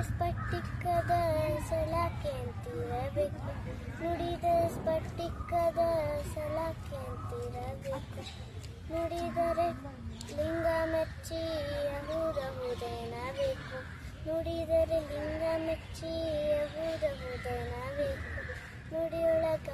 ಸ್ಫಟಿಕದ ಸಲಾಕೆ ಅಂತಿರಬೇಕು, ನುಡಿದ ಸ್ಫಟಿಕದ ಸಲಾಕೆ ಅಂತಿರಬೇಕು. ನುಡಿದರೆ ಲಿಂಗ ಮೆಚ್ಚಿ ಅಹುದಹುದೆನಬೇಕು, ನುಡಿದರೆ ಲಿಂಗ ಮೆಚ್ಚಿ ಅಹುದಹುದೆನಬೇಕು. ನುಡಿಯೊಳಗ